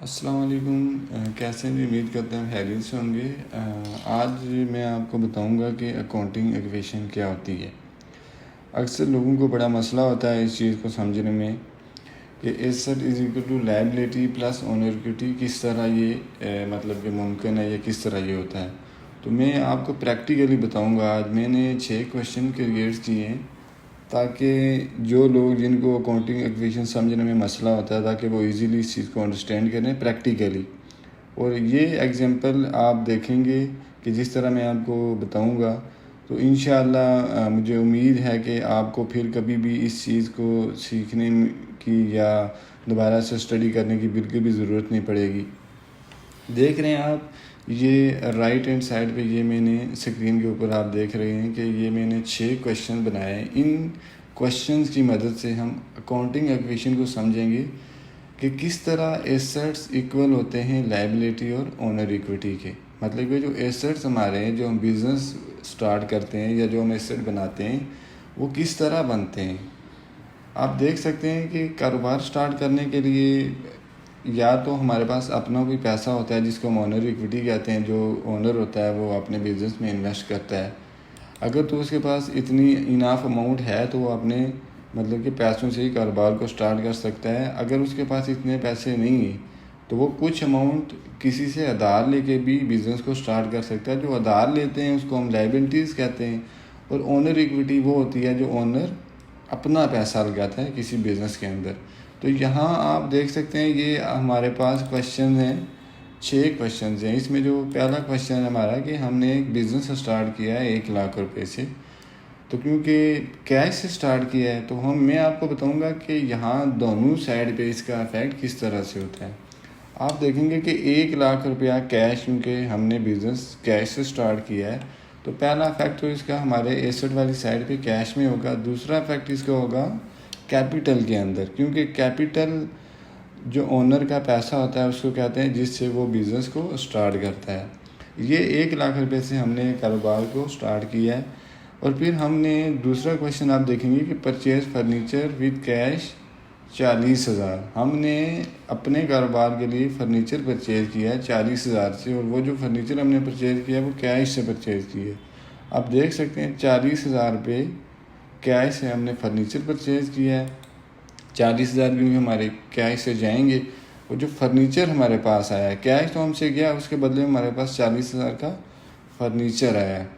अस्सलाम वालेकुम। कैसे हैं जी? उम्मीद करते हैं खैरियत से होंगे। आज मैं आपको बताऊंगा कि अकाउंटिंग इक्वेशन क्या होती है। अक्सर लोगों को बड़ा मसला होता है इस चीज़ को समझने में कि asset is equal to liability plus owner equity किस तरह ये मतलब कि मुमकिन है या किस तरह ये होता है। तो मैं आपको प्रैक्टिकली बताऊंगा। आज मैंने 6 क्वेश्चन क्रिएट किए हैं ताकि जो लोग जिनको अकाउंटिंग इक्वेशन समझने में मसला होता है ताकि वो इजीली इस चीज़ को अंडरस्टैंड करें प्रैक्टिकली। और ये एग्जांपल आप देखेंगे कि जिस तरह मैं आपको बताऊंगा तो इंशाअल्लाह मुझे उम्मीद है कि आपको फिर कभी भी इस चीज़ को सीखने की या दोबारा से स्टडी करने की बिल्कुल भी ज़रूरत नहीं पड़ेगी। देख रहे हैं आप, ये राइट हैंड साइड पे ये मैंने स्क्रीन के ऊपर आप देख रहे हैं कि ये मैंने 6 क्वेश्चन बनाए हैं। इन क्वेश्चंस की मदद से हम अकाउंटिंग इक्वेशन को समझेंगे कि किस तरह एसेट्स इक्वल होते हैं लायबिलिटी और ओनर इक्विटी के। मतलब कि जो एसेट्स हमारे हैं, जो हम बिज़नेस स्टार्ट करते हैं या जो हम एसेट बनाते हैं, वो किस तरह बनते हैं। आप देख सकते हैं कि कारोबार स्टार्ट करने के लिए या तो हमारे पास अपना कोई पैसा होता है जिसको हम ओनर इक्विटी कहते हैं। जो ओनर होता है वो अपने बिज़नेस में इन्वेस्ट करता है। अगर तो उसके पास इतनी इनाफ अमाउंट है तो वो अपने मतलब कि पैसों से ही कारोबार को स्टार्ट कर सकता है। अगर उसके पास इतने पैसे नहीं हैं तो वो कुछ अमाउंट किसी से उधार लेके भी बिज़नेस को स्टार्ट कर सकता है। जो उधार लेते हैं उसको हम लायबिलिटीज़ कहते हैं। और ओनर इक्विटी वो होती है जो ओनर अपना पैसा लगाता है किसी बिज़नेस के अंदर। तो यहाँ आप देख सकते हैं ये हमारे पास क्वेश्चन हैं, 6 क्वेश्चन हैं। इसमें जो पहला क्वेश्चन है हमारा कि हमने एक बिज़नेस स्टार्ट किया है 1 लाख रुपए से। तो क्योंकि कैश से स्टार्ट किया है तो मैं आपको बताऊंगा कि यहाँ दोनों साइड पे इसका इफेक्ट किस तरह से होता है। आप देखेंगे कि 1 लाख रुपया कैश, क्योंकि हमने बिज़नेस कैश से स्टार्ट किया है तो पहला इफेक्ट तो इसका हमारे एसेट वाली साइड पे कैश में होगा। दूसरा इफेक्ट इसका होगा कैपिटल के अंदर, क्योंकि कैपिटल जो ओनर का पैसा होता है उसको कहते हैं जिससे वो बिज़नेस को स्टार्ट करता है। ये 1 लाख रुपए से हमने कारोबार को स्टार्ट किया है। और फिर हमने दूसरा क्वेश्चन आप देखेंगे कि परचेज फर्नीचर विद कैश 40,000। हमने अपने कारोबार के लिए फ़र्नीचर परचेज़ किया है 40,000 से, और वो जो फर्नीचर हमने परचेज़ किया है वो कैश से परचेज़ किया है। आप देख सकते हैं 40,000 रुपये कैश से हमने फर्नीचर परचेज़ किया है। 40,000 क्योंकि हमारे कैश से जाएंगे, और जो फर्नीचर हमारे पास आया है, कैश तो हमसे गया, उसके बदले में हमारे पास 40,000 का फर्नीचर आया है।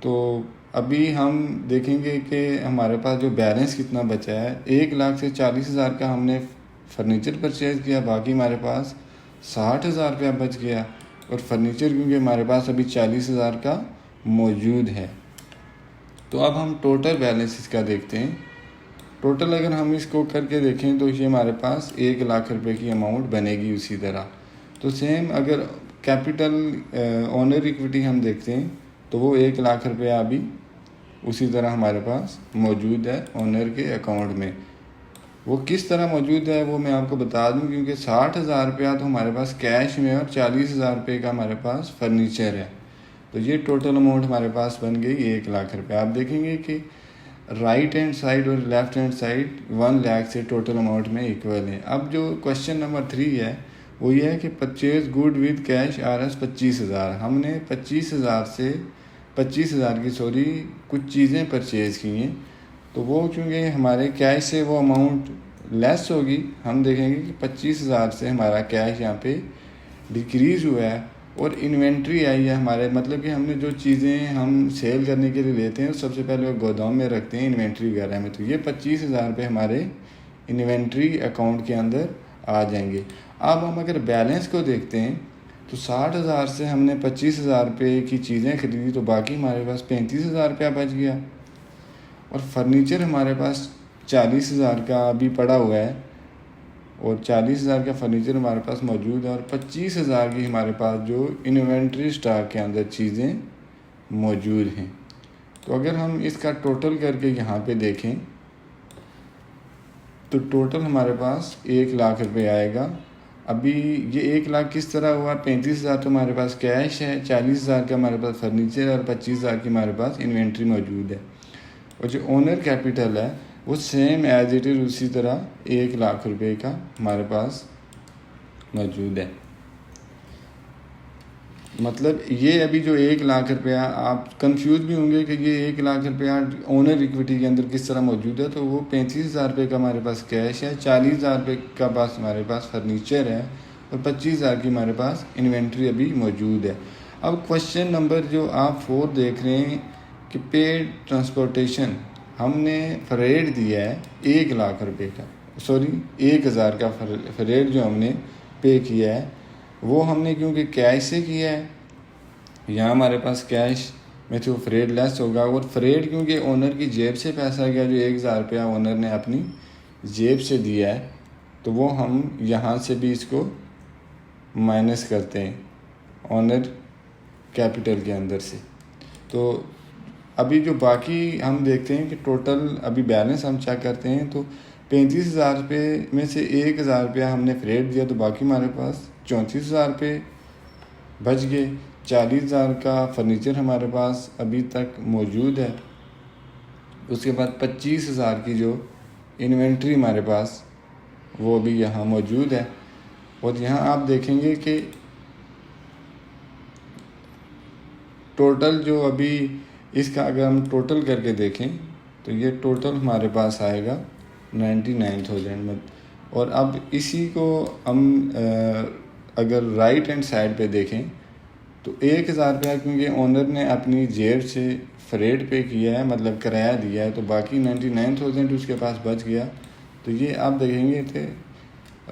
तो अभी हम देखेंगे कि हमारे पास जो बैलेंस कितना बचा है। 1 लाख से 40,000 का हमने फर्नीचर परचेज़ किया, बाकी हमारे पास 60,000 रुपया बच गया। और फर्नीचर क्योंकि हमारे पास अभी 40,000 का मौजूद है। तो अब हम टोटल बैलेंस इसका देखते हैं। टोटल अगर हम इसको करके देखें तो ये हमारे पास 1 लाख रुपए की अमाउंट बनेगी। उसी तरह तो सेम अगर कैपिटल ओनर इक्विटी हम देखते हैं तो वो 1 लाख रुपया अभी उसी तरह हमारे पास मौजूद है ओनर के अकाउंट में। वो किस तरह मौजूद है वो मैं आपको बता दूं, क्योंकि 60,000 रुपया तो हमारे पास कैश में और 40,000 रुपये का हमारे पास फर्नीचर है। तो ये टोटल अमाउंट हमारे पास बन गई 1 लाख रुपया। आप देखेंगे कि राइट हैंड साइड और लेफ्ट हैंड साइड 1 लाख से टोटल अमाउंट में इक्वल है। अब जो क्वेश्चन नंबर 3 है वो ये है कि purchase good with cash RS 25,000। हमने 25,000 की कुछ चीज़ें परचेज़ की हैं। तो वो चूँकि हमारे कैश से वो अमाउंट लेस होगी, हम देखेंगे कि 25,000 से हमारा कैश यहाँ पे डिक्रीज़ हुआ है। और इन्वेंट्री आई है हमारे, मतलब कि हमने जो चीज़ें हम सेल करने के लिए लेते हैं सबसे पहले वो गोदाम में रखते हैं इन्वेंट्री वगैरह में। तो ये 25,000 रुपये हमारे इन्वेंट्री अकाउंट के अंदर आ जाएंगे। अब हम अगर बैलेंस को देखते हैं तो 60,000 से हमने 25,000 रुपये की चीज़ें खरीदी, तो बाकी हमारे पास 35,000 रुपया बच गया। और फर्नीचर हमारे पास 40,000 का अभी पड़ा हुआ है, और 40,000 का फर्नीचर हमारे पास मौजूद है, और 25,000 की हमारे पास जो इन्वेंट्री स्टॉक के अंदर चीज़ें मौजूद हैं। तो अगर हम इसका टोटल करके यहाँ पे देखें तो टोटल हमारे पास 1 लाख रुपए आएगा। अभी ये 1 लाख किस तरह हुआ, 35,000 तो हमारे पास कैश है, 40,000 का हमारे पास फर्नीचर है, और 25,000 की हमारे पास इन्वेंट्री मौजूद है। और जो ओनर कैपिटल है वो सेम एज इट इज़ उसी तरह 1 लाख रुपए का हमारे पास मौजूद है। मतलब ये अभी जो 1 लाख रुपया, आप कंफ्यूज भी होंगे कि ये 1 लाख रुपया ओनर इक्विटी के अंदर किस तरह मौजूद है। तो वो 35,000 रुपये का हमारे पास कैश है, 40,000 रुपये का पास हमारे पास फर्नीचर है और 25,000 की हमारे पास इन्वेंट्री अभी मौजूद है। अब क्वेश्चन नंबर जो आप 4 देख रहे हैं कि पेड ट्रांसपोर्टेशन, हमने फ्रेट दिया है 1 लाख रुपये का, सॉरी 1,000 का फ्रेट जो हमने पे किया है वो हमने क्योंकि कैश से किया है, यहाँ हमारे पास कैश में तो फ्रेट लेस होगा, और फ्रेट क्योंकि ओनर की जेब से पैसा गया, जो 1,000 रुपया ओनर ने अपनी जेब से दिया है, तो वो हम यहाँ से भी इसको माइनस करते हैं ओनर कैपिटल के अंदर से। तो अभी जो बाकी हम देखते हैं कि टोटल अभी बैलेंस हम चेक करते हैं, तो 35,000 रुपये में से 1,000 रुपया हमने फ्रेट दिया, तो बाकी हमारे पास 34,000 रुपये बच गए। 40,000 का फर्नीचर हमारे पास अभी तक मौजूद है। उसके बाद 25,000 की जो इन्वेंट्री हमारे पास वो भी यहाँ मौजूद है। और यहाँ आप देखेंगे कि टोटल जो अभी इसका अगर हम टोटल करके देखें तो ये टोटल हमारे पास आएगा 99,000। और अब इसी को हम अगर राइट हैंड साइड पे देखें तो 1,000 रुपया क्योंकि ओनर ने अपनी जेब से फ्रेट पे किया है, मतलब किराया दिया है, तो बाकी 99,000 उसके पास बच गया। तो ये आप देखेंगे थे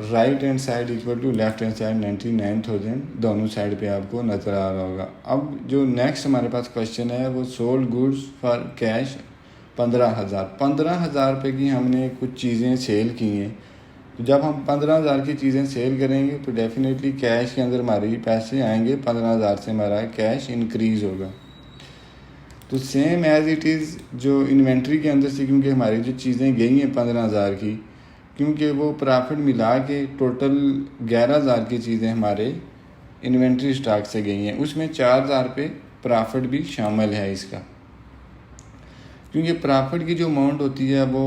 right hand side equal to left hand side 99,000 दोनों साइड पे आपको नज़र आ रहा होगा। अब जो नेक्स्ट हमारे पास क्वेश्चन है वो सोल्ड गुड्स फॉर कैश 15,000 रुपये की हमने कुछ चीज़ें सेल की हैं। तो जब हम 15,000 की चीज़ें सेल करेंगे तो डेफिनेटली कैश के अंदर हमारे पैसे आएंगे, 15,000 से हमारा कैश इंक्रीज़ होगा। तो सेम एज़ इट इज़ जो इन्वेंट्री के अंदर से क्योंकि हमारी जो चीज़ें गई हैं 15,000 की, क्योंकि वो प्रॉफिट मिला के टोटल 11,000 की चीज़ें हमारे इन्वेंट्री स्टॉक से गई हैं, उसमें 4,000 रुपये प्रॉफिट भी शामिल है इसका। क्योंकि प्रॉफिट की जो अमाउंट होती है वो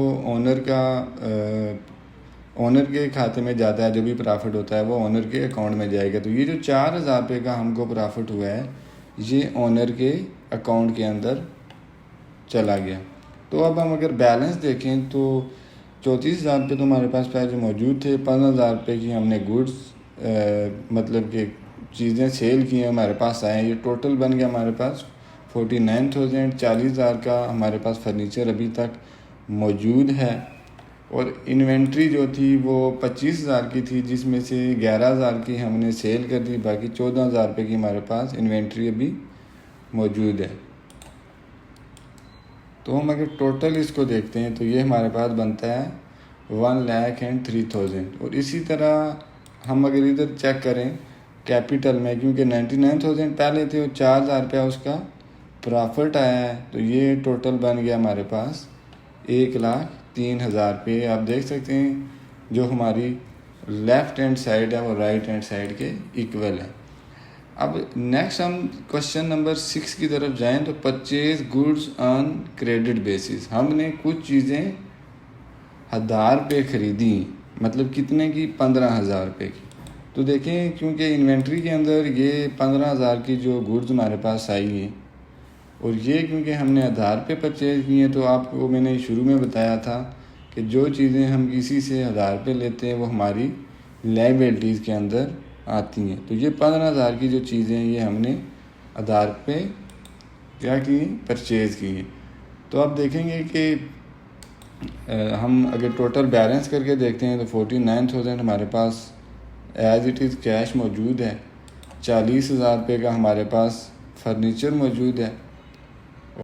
ओनर के खाते में जाता है, जो भी प्रॉफिट होता है वो ओनर के अकाउंट में जाएगा। तो ये जो 4,000 रुपये का हमको प्रॉफिट हुआ है ये ओनर के अकाउंट के अंदर चला गया। तो अब हम अगर बैलेंस देखें तो 34,000 रुपये तो हमारे पास पैसे मौजूद थे, 15,000 रुपये की हमने गुड्स मतलब कि चीज़ें सेल की हैं हमारे पास आए, ये टोटल बन गया हमारे पास 49,000। 40,000 का हमारे पास फर्नीचर अभी तक मौजूद है, और इन्वेंट्री जो थी वो 25,000 की थी, जिसमें से 11,000 की हमने सेल कर दी, बाकी 14,000 रुपये की हमारे पास इन्वेंट्री अभी मौजूद है। तो हम अगर टोटल इसको देखते हैं तो ये हमारे पास बनता है 1,03,000। और इसी तरह हम अगर इधर चेक करें कैपिटल में, क्योंकि 99,000 पहले थे और 4,000 रुपया उसका प्रॉफिट आया है, तो ये टोटल बन गया हमारे पास 1,03,000 रुपये। आप देख सकते हैं जो हमारी लेफ़्ट हैंड साइड है वो राइट हैंड साइड के इक्वल है। अब नेक्स्ट हम क्वेश्चन नंबर 6 की तरफ जाएं तो purchase goods on credit basis, हमने कुछ चीज़ें 1,000 रुपये ख़रीदी, मतलब कितने की 15,000 रुपये की। तो देखें क्योंकि इन्वेंट्री के अंदर ये 15,000 की जो गुड्स हमारे पास आई है और ये क्योंकि हमने 1,000 रुपये परचेज़ किए हैं, तो आपको मैंने शुरू में बताया था कि जो चीज़ें हम किसी से 1,000 रुपये लेते हैं वो हमारी लायबिलिटीज़ के अंदर आती हैं। तो ये 15,000 की जो चीज़ें ये हमने 1,000 रुपये क्या की, परचेज़ की हैं। तो आप देखेंगे कि हम अगर टोटल बैलेंस करके देखते हैं तो 49,000 हमारे पास एज़ इट इज़ कैश मौजूद है, 40,000 रुपये का हमारे पास फर्नीचर मौजूद है,